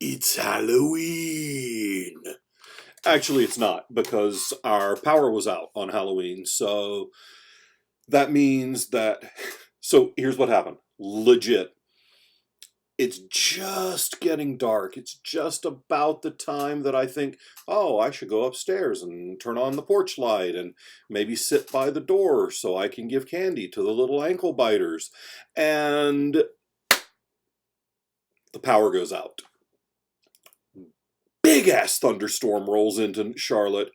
It's Halloween. Actually, it's not, because our power was out on Halloween, so that means that... So here's what happened. Legit. It's just getting dark. It's just about the time that I think, oh, I should go upstairs and turn on the porch light and maybe sit by the door so I can give candy to the little ankle biters. And the power goes out. Big ass thunderstorm rolls into Charlotte,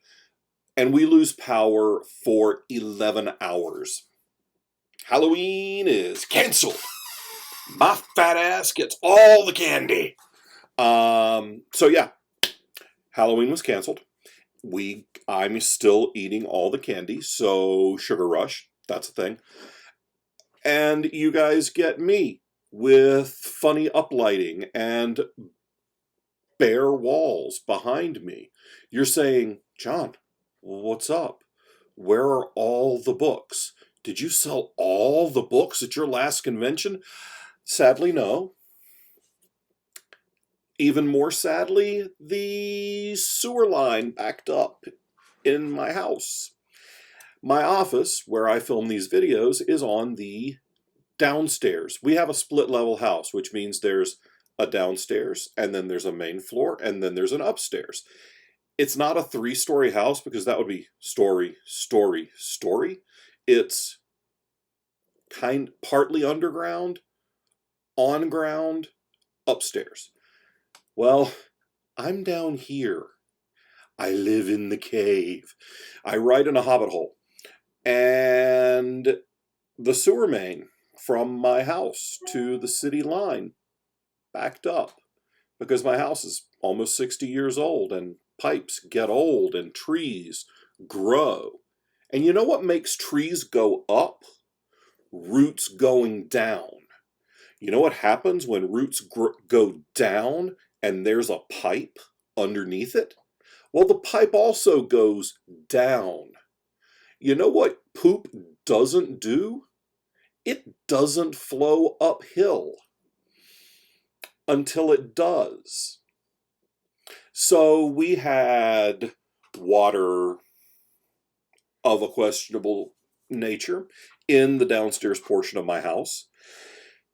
and we lose power for 11 hours. Halloween is canceled. My fat ass gets all the candy. So yeah, Halloween was canceled. I'm still eating all the candy, so sugar rush, that's a thing. And you guys get me with funny uplighting and bare walls behind me. You're saying, John, what's up? Where are all the books? Did you sell all the books at your last convention? Sadly, no. Even more sadly, the sewer line backed up in my house. My office, where I film these videos, is on the downstairs. We have a split-level house, which means there's a downstairs, and then there's a main floor, and then there's an upstairs. It's not a 3-story house, because that would be story, story, story. It's partly underground, on ground, upstairs. Well, I'm down here. I live in the cave. I ride in a hobbit hole. And the sewer main from my house to the city line backed up, because my house is almost 60 years old, and pipes get old and trees grow. And you know what makes trees go up? Roots going down. You know what happens when roots go down and there's a pipe underneath it? Well, the pipe also goes down. You know what poop doesn't do? It doesn't flow uphill until it does. So we had water of a questionable nature in the downstairs portion of my house.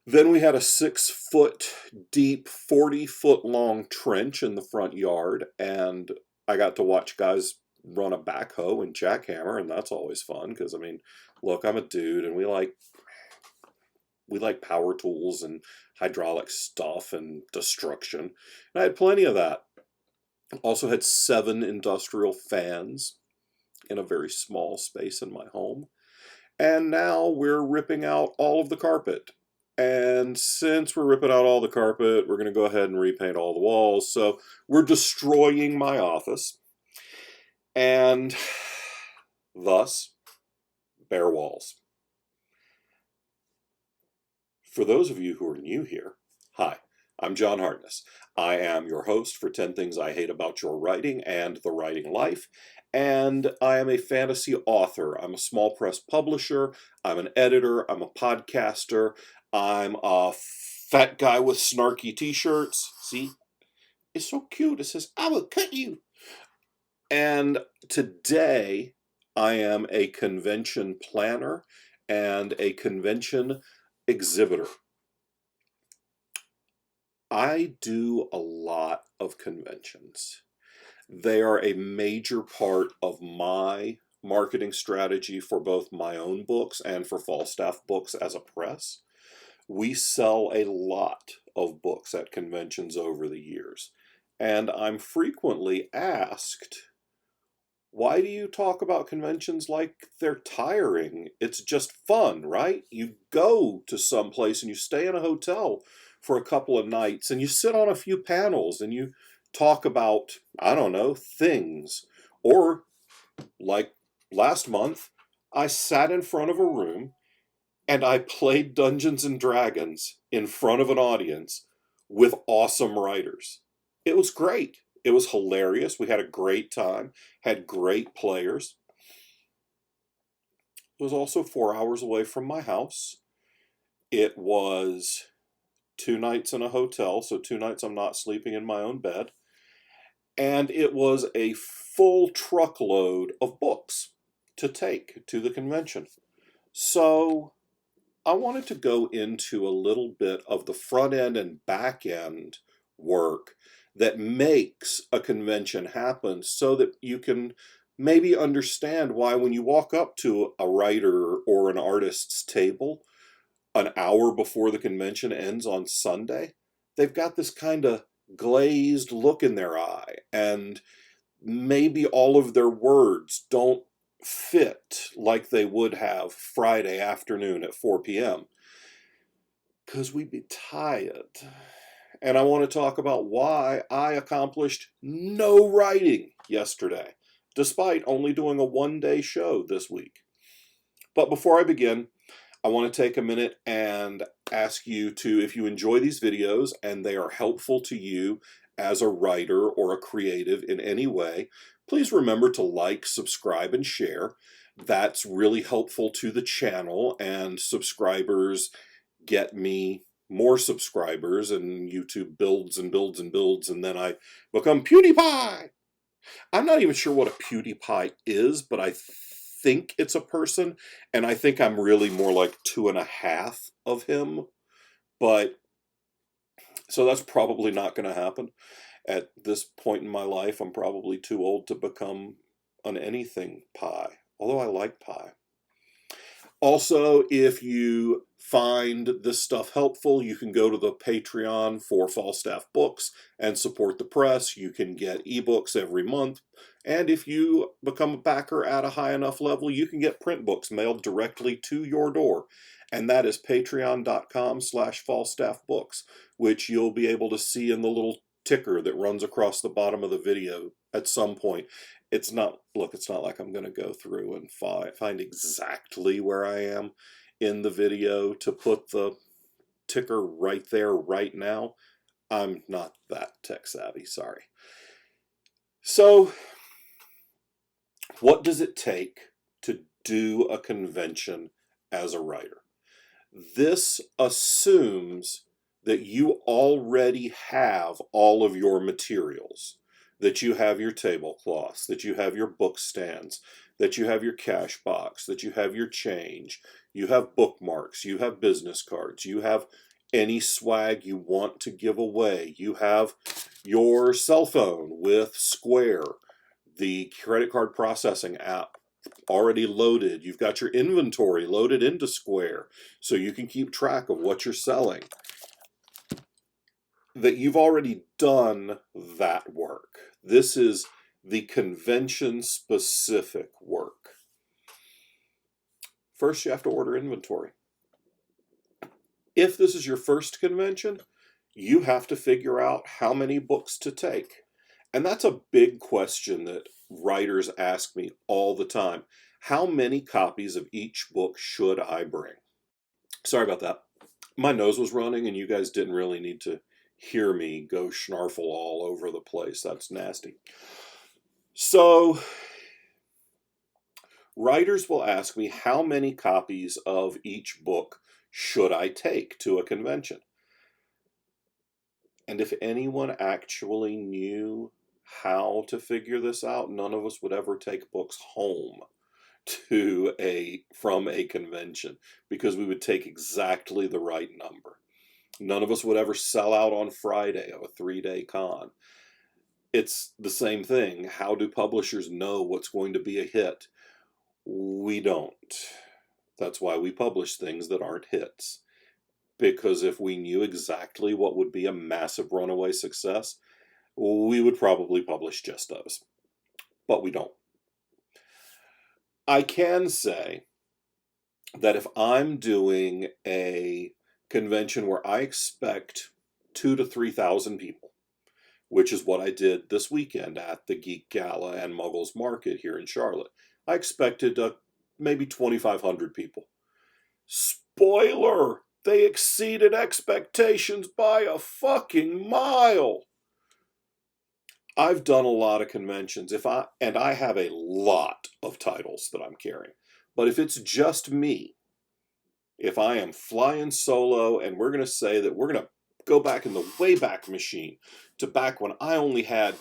Then we had a 6-foot deep, 40-foot long trench in the front yard, and I got to watch guys run a backhoe and jackhammer, and that's always fun, because, I mean, look, I'm a dude, and we like power tools and hydraulic stuff and destruction. And I had plenty of that. Also had 7 industrial fans in a very small space in my home. And now we're ripping out all of the carpet. And since we're ripping out all the carpet, we're going to go ahead and repaint all the walls. So we're destroying my office. And thus, bare walls. For those of you who are new here, hi, I'm John Hartness. I am your host for 10 Things I Hate About Your Writing and the Writing Life. And I am a fantasy author. I'm a small press publisher. I'm an editor. I'm a podcaster. I'm a fat guy with snarky t-shirts. See? It's so cute. It says, I will cut you. And today, I am a convention planner and a convention exhibitor. I do a lot of conventions. They are a major part of my marketing strategy for both my own books and for Falstaff Books as a press. We sell a lot of books at conventions over the years, and I'm frequently asked, why do you talk about conventions like they're tiring? It's just fun, right? You go to some place and you stay in a hotel for a couple of nights and you sit on a few panels and you talk about, I don't know, things. Or, like last month, I sat in front of a room and I played Dungeons and Dragons in front of an audience with awesome writers. It was great. It was hilarious. We had a great time, had great players. It was also 4 hours away from my house. It was 2 nights in a hotel, so 2 nights I'm not sleeping in my own bed. And it was a full truckload of books to take to the convention. So I wanted to go into a little bit of the front end and back end work that makes a convention happen so that you can maybe understand why when you walk up to a writer or an artist's table an hour before the convention ends on Sunday, they've got this kind of glazed look in their eye, and maybe all of their words don't fit like they would have Friday afternoon at 4 p.m. because we'd be tired. And I want to talk about why I accomplished no writing yesterday, despite only doing a one-day show this week. But before I begin, I want to take a minute and ask you to, if you enjoy these videos and they are helpful to you as a writer or a creative in any way, please remember to like, subscribe, and share. That's really helpful to the channel, and subscribers get me more subscribers, and YouTube builds and builds and builds, and then I become PewDiePie. I'm not even sure what a PewDiePie is, but I think it's a person, and I think I'm really more like 2.5 of him. But so that's probably not going to happen. At this point in my life, I'm probably too old to become an anything pie, although I like pie. Also, if you find this stuff helpful, you can go to the Patreon for Falstaff Books and support the press. You can get ebooks every month. And if you become a backer at a high enough level, you can get print books mailed directly to your door. And that is patreon.com/FalstaffBooks, which you'll be able to see in the little ticker that runs across the bottom of the video at some point. It's not like I'm going to go through and find exactly where I am in the video to put the ticker right there right now. I'm not that tech savvy, sorry. So, what does it take to do a convention as a writer? This assumes that you already have all of your materials, that you have your tablecloths, that you have your book stands, that you have your cash box, that you have your change, you have bookmarks, you have business cards, you have any swag you want to give away, you have your cell phone with Square, the credit card processing app already loaded, you've got your inventory loaded into Square so you can keep track of what you're selling. That you've already done that work. This is the convention-specific work. First, you have to order inventory. If this is your first convention, you have to figure out how many books to take. And that's a big question that writers ask me all the time. How many copies of each book should I bring? Sorry about that. My nose was running, and you guys didn't really need to hear me go snarfle all over the place. That's nasty. So, writers will ask me, how many copies of each book should I take to a convention? And if anyone actually knew how to figure this out, none of us would ever take books home from a convention, because we would take exactly the right number. None of us would ever sell out on Friday of a 3-day con. It's the same thing. How do publishers know what's going to be a hit? We don't. That's why we publish things that aren't hits. Because if we knew exactly what would be a massive runaway success, we would probably publish just those. But we don't. I can say that if I'm doing a convention where I expect 2,000 to 3,000 people, which is what I did this weekend at the Geek Gala and Muggles Market here in Charlotte. I expected maybe 2,500 people. Spoiler! They exceeded expectations by a fucking mile. I've done a lot of conventions, and I have a lot of titles that I'm carrying. But if it's just me, if I am flying solo and we're going to say that we're going to go back in the Wayback Machine to back when I only had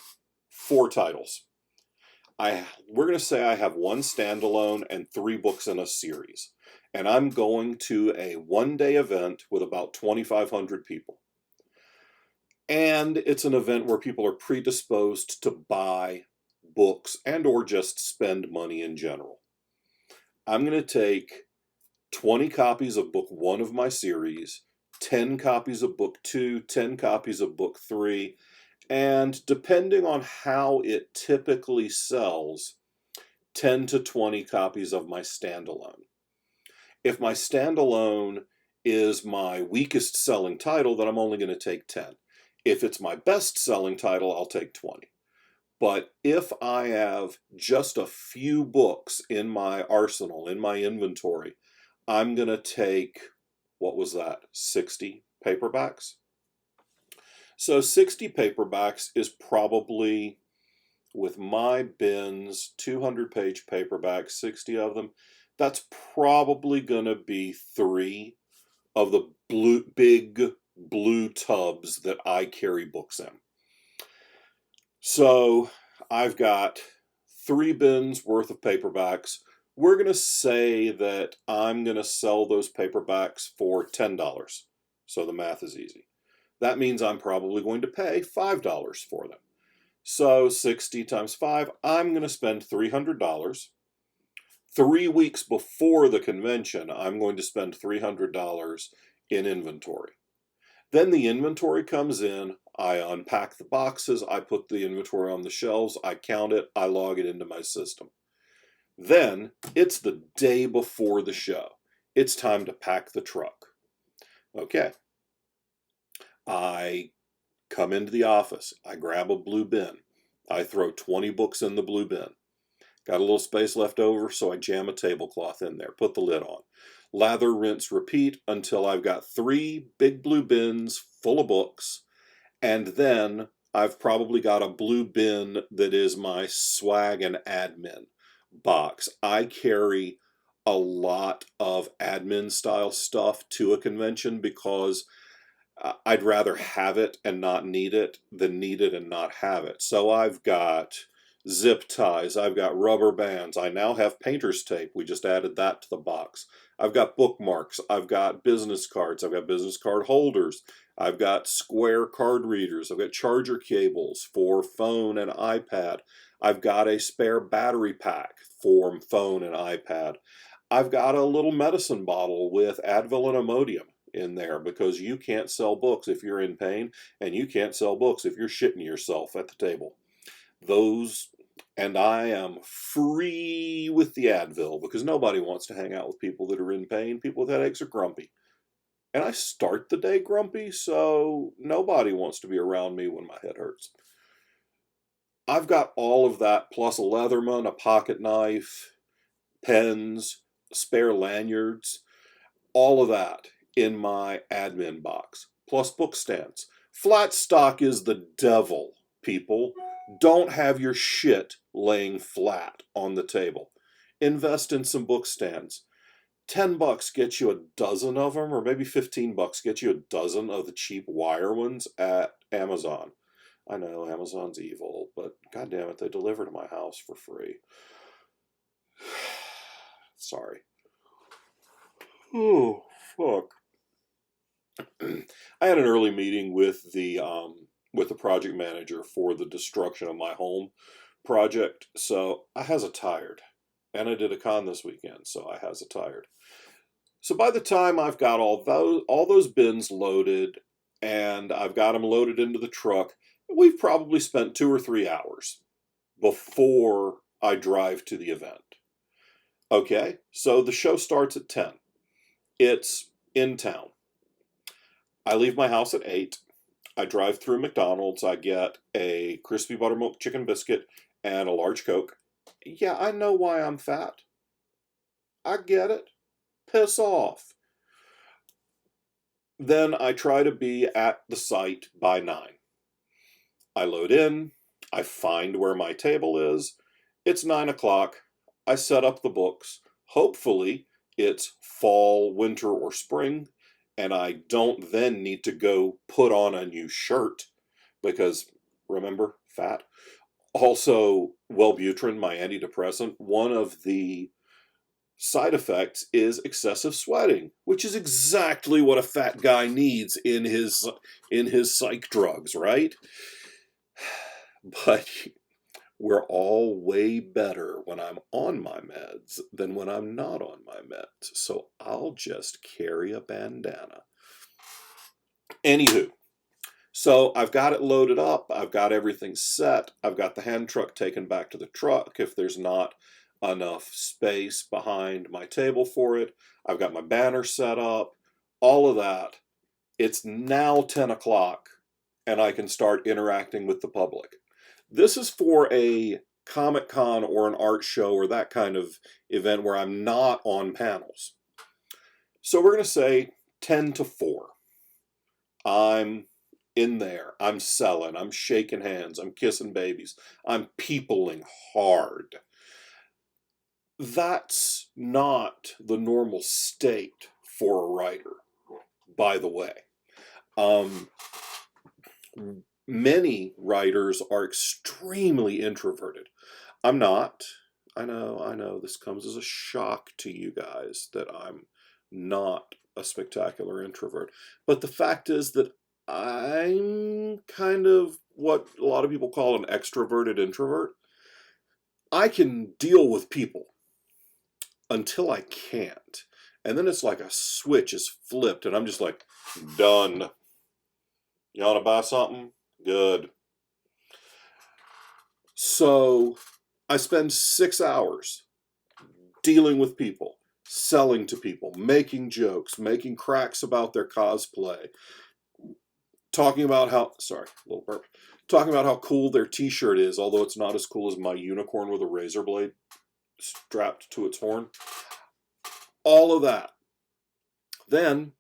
4 titles. We're going to say I have 1 standalone and 3 books in a series. And I'm going to a one-day event with about 2,500 people. And it's an event where people are predisposed to buy books and or just spend money in general. I'm going to take 20 copies of book 1 of my series, 10 copies of book 2, 10 copies of book 3, and depending on how it typically sells, 10 to 20 copies of my standalone. If my standalone is my weakest selling title, then I'm only going to take 10. If it's my best selling title, I'll take 20. But if I have just a few books in my arsenal, in my inventory, I'm going to take, what was that, 60 paperbacks? So 60 paperbacks is probably, with my bins, 200-page paperbacks, 60 of them, that's probably going to be 3 of the big blue tubs that I carry books in. So I've got 3 bins worth of paperbacks. We're going to say that I'm going to sell those paperbacks for $10. So the math is easy. That means I'm probably going to pay $5 for them. So 60 times 5, I'm going to spend $300. 3 weeks before the convention, I'm going to spend $300 in inventory. Then the inventory comes in, I unpack the boxes, I put the inventory on the shelves, I count it, I log it into my system. Then it's the day before the show. It's time to pack the truck. Okay. I come into the office, I grab a blue bin, I throw 20 books in the blue bin. Got a little space left over, so I jam a tablecloth in there, put the lid on. Lather, rinse, repeat until I've got 3 big blue bins full of books, and then I've probably got a blue bin that is my swag and admin box. I carry a lot of admin style stuff to a convention because I'd rather have it and not need it than need it and not have it. So I've got zip ties, I've got rubber bands, I now have painter's tape, we just added that to the box. I've got bookmarks, I've got business cards, I've got business card holders, I've got square card readers, I've got charger cables for phone and iPad, I've got a spare battery pack for phone and iPad, I've got a little medicine bottle with Advil and Imodium in there because you can't sell books if you're in pain, and you can't sell books if you're shitting yourself at the table. And I am free with the Advil because nobody wants to hang out with people that are in pain. People with headaches are grumpy. And I start the day grumpy, so nobody wants to be around me when my head hurts. I've got all of that, plus a Leatherman, a pocket knife, pens, spare lanyards, all of that in my admin box, plus book stands. Flat stock is the devil, people. Don't have your shit laying flat on the table. Invest in some book stands. $10 gets you a dozen of them, or maybe $15 gets you a dozen of the cheap wire ones at Amazon. I know Amazon's evil, but goddamn it, they deliver to my house for free. Sorry. Oh, fuck. I had an early meeting with the project manager for the destruction of my home project, so I has a tired. And I did a con this weekend, so I has a tired. So by the time I've got all those bins loaded and I've got them loaded into the truck, we've probably spent 2 or 3 hours before I drive to the event. Okay, so the show starts at 10. It's in town. I leave my house at 8. I drive through McDonald's. I get a crispy buttermilk chicken biscuit and a large Coke. Yeah, I know why I'm fat. I get it. Piss off. Then I try to be at the site by 9. I load in. I find where my table is. It's 9 o'clock. I set up the books. Hopefully, it's fall, winter, or spring. and I don't then need to go put on a new shirt because, remember, fat. Also, Wellbutrin, my antidepressant, one of the side effects is excessive sweating, which is exactly what a fat guy needs in his psych drugs, right? But we're all way better when I'm on my meds than when I'm not on my meds. So I'll just carry a bandana. Anywho, so I've got it loaded up. I've got everything set. I've got the hand truck taken back to the truck if there's not enough space behind my table for it. I've got my banner set up, all of that. It's now 10 o'clock and I can start interacting with the public. This is for a Comic-Con or an art show or that kind of event where I'm not on panels. So we're going to say 10 to 4. I'm in there. I'm selling. I'm shaking hands. I'm kissing babies. I'm peopling hard. That's not the normal state for a writer, by the way. Many writers are extremely introverted. I'm not. I know this comes as a shock to you guys that I'm not a spectacular introvert. But the fact is that I'm kind of what a lot of people call an extroverted introvert. I can deal with people until I can't. And then it's like a switch is flipped and I'm just like, done. You want to buy something? Good. So I spend 6 hours dealing with people, selling to people, making jokes, making cracks about their cosplay, talking about how, sorry, a little burp, talking about how cool their t-shirt is, although it's not as cool as my unicorn with a razor blade strapped to its horn. All of that. Then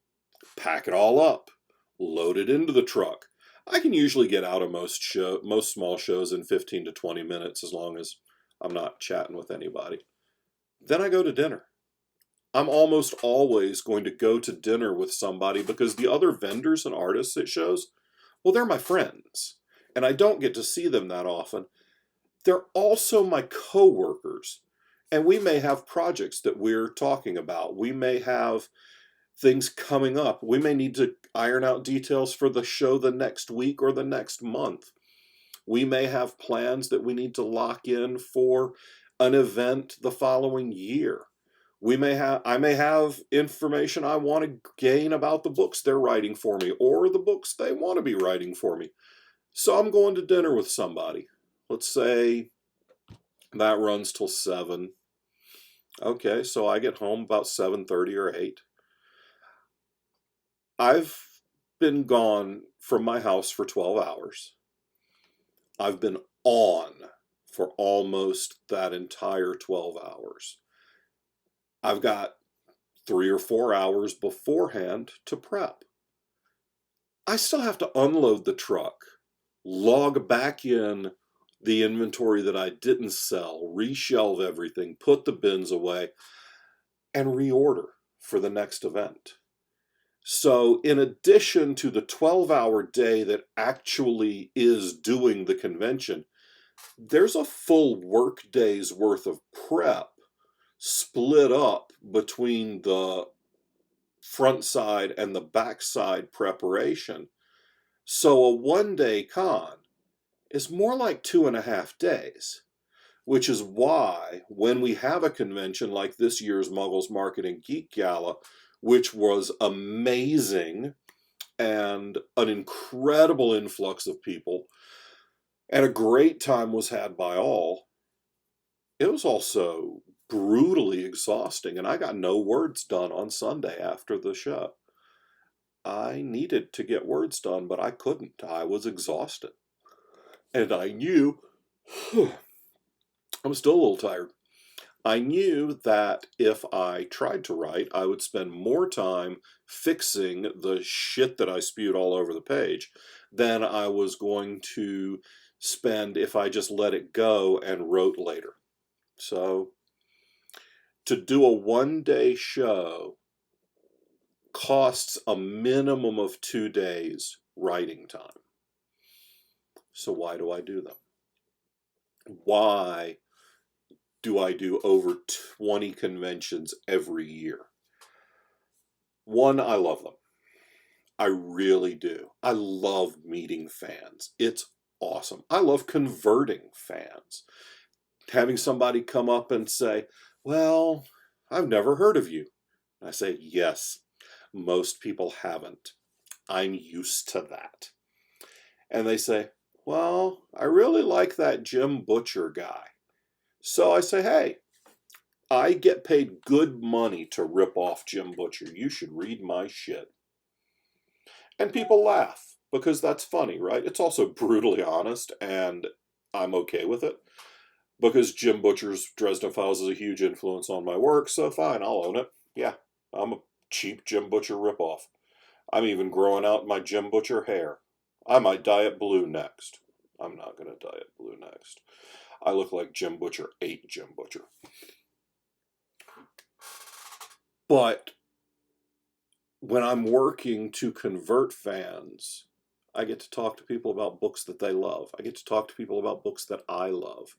pack it all up, load it into the truck. I can usually get out of most small shows in 15 to 20 minutes as long as I'm not chatting with anybody. Then I go to dinner. I'm almost always going to go to dinner with somebody because the other vendors and artists at shows, well, they're my friends. And I don't get to see them that often. They're also my coworkers. And we may have projects that we're talking about. We may have things coming up. We may need to iron out details for the show the next week or the next month. We may have plans that we need to lock in for an event the following year. I may have information I want to gain about the books they're writing for me or the books they want to be writing for me. So I'm going to dinner with somebody. Let's say that runs till 7. Okay, so I get home about 7:30 or 8. I've been gone from my house for 12 hours. I've been on for almost that entire 12 hours. I've got 3 or 4 hours beforehand to prep. I still have to unload the truck, log back in the inventory that I didn't sell, reshelve everything, put the bins away, and reorder for the next event. So in addition to the 12-hour day that actually is doing the convention, there's a full work day's worth of prep split up between the front side and the back side preparation. So a one-day con is more like 2.5 days, which is why when we have a convention like this year's Muggles Marketing Geek Gala, which was amazing and an incredible influx of people, and a great time was had by all, it was also brutally exhausting, and I got no words done on Sunday after the show. I needed to get words done, but I couldn't. I was exhausted. And I knew, I'm still a little tired. I knew that if I tried to write, I would spend more time fixing the shit that I spewed all over the page than I was going to spend if I just let it go and wrote later. So to do a one-day show costs a minimum of 2 days writing time. So why do I do them? Why do I do over 20 conventions every year? One, I love them. I really do. I love meeting fans. It's awesome. I love converting fans. Having somebody come up and say, well, I've never heard of you. I say, yes, most people haven't. I'm used to that. And they say, well, I really like that Jim Butcher guy. So I say, hey, I get paid good money to rip off Jim Butcher. You should read my shit. And people laugh because that's funny, right? It's also brutally honest, and I'm okay with it because Jim Butcher's Dresden Files is a huge influence on my work, so fine, I'll own it. Yeah, I'm a cheap Jim Butcher ripoff. I'm even growing out my Jim Butcher hair. I might dye it blue next. I'm not going to dye it blue next. I look like Jim Butcher ate Jim Butcher. But when I'm working to convert fans, I get to talk to people about books that they love. I get to talk to people about books that I love.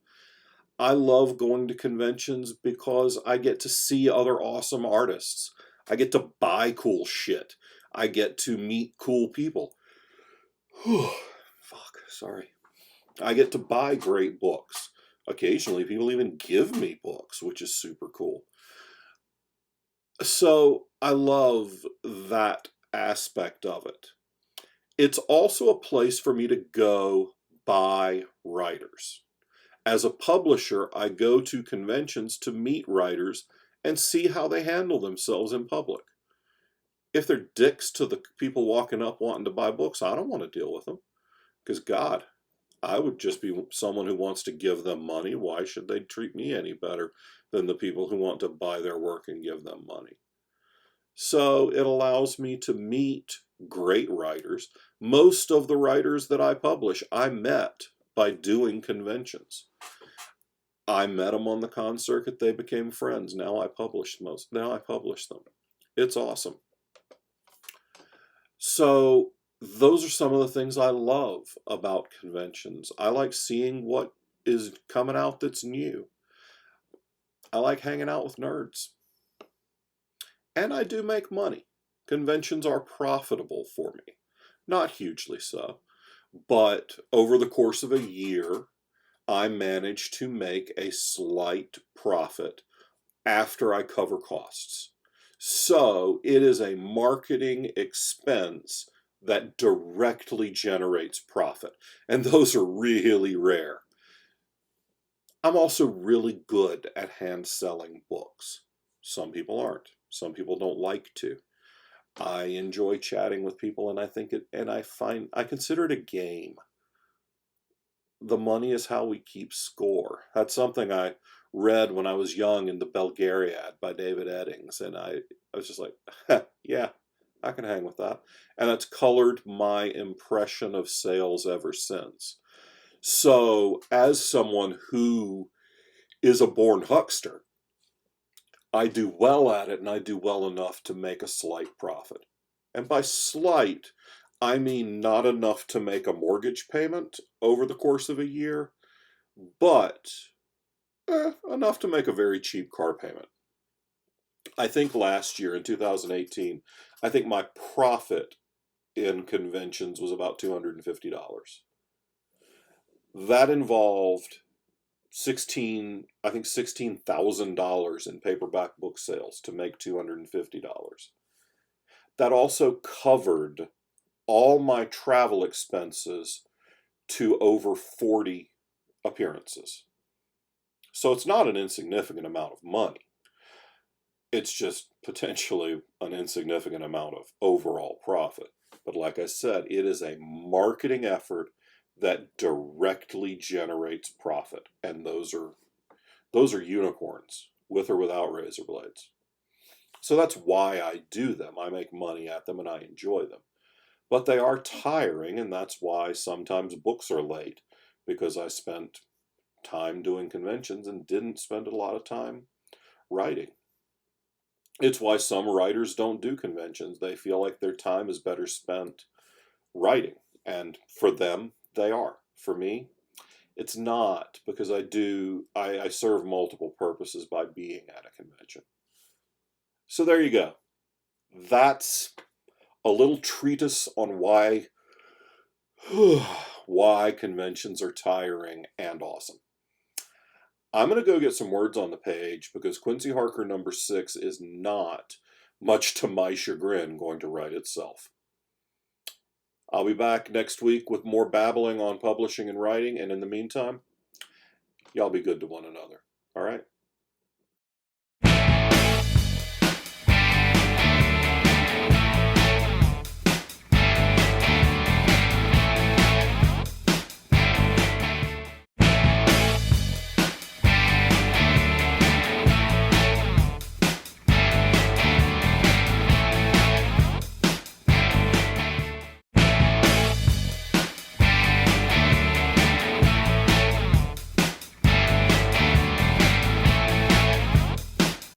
I love going to conventions because I get to see other awesome artists. I get to buy cool shit. I get to meet cool people. Fuck, sorry. I get to buy great books. Occasionally, people even give me books, which is super cool. So I love that aspect of it. It's also a place for me to go buy writers. As a publisher, I go to conventions to meet writers and see how they handle themselves in public. If they're dicks to the people walking up wanting to buy books, I don't want to deal with them. Because God, I would just be someone who wants to give them money. Why should they treat me any better than the people who want to buy their work and give them money? So it allows me to meet great writers. Most of the writers that I publish, I met by doing conventions. I met them on the con circuit. They became friends. Now I publish them. It's awesome. So those are some of the things I love about conventions. I like seeing what is coming out that's new. I like hanging out with nerds. And I do make money. Conventions are profitable for me. Not hugely so, but over the course of a year, I managed to make a slight profit after I cover costs. So it is a marketing expense that directly generates profit. And those are really rare. I'm also really good at hand selling books. Some people aren't. Some people don't like to. I enjoy chatting with people, and I consider it a game. The money is how we keep score. That's something I read when I was young in the Belgariad by David Eddings, and I was just like, yeah, I can hang with that. And it's colored my impression of sales ever since. So as someone who is a born huckster, I do well at it, and I do well enough to make a slight profit. And by slight, I mean not enough to make a mortgage payment over the course of a year, but enough to make a very cheap car payment. I think last year, in 2018, I think my profit in conventions was about $250. That involved $16,000 in paperback book sales to make $250. That also covered all my travel expenses to over 40 appearances. So it's not an insignificant amount of money. It's just potentially an insignificant amount of overall profit. But like I said, it is a marketing effort that directly generates profit. And those are unicorns, with or without razor blades. So that's why I do them. I make money at them and I enjoy them. But they are tiring, and that's why sometimes books are late, because I spent time doing conventions and didn't spend a lot of time writing. It's why some writers don't do conventions. They feel like their time is better spent writing. And for them, they are. For me, it's not, because I serve multiple purposes by being at a convention. So there you go. That's a little treatise on why conventions are tiring and awesome. I'm going to go get some words on the page because Quincy Harker number 6 is not, much to my chagrin, going to write itself. I'll be back next week with more babbling on publishing and writing, and in the meantime, y'all be good to one another. All right?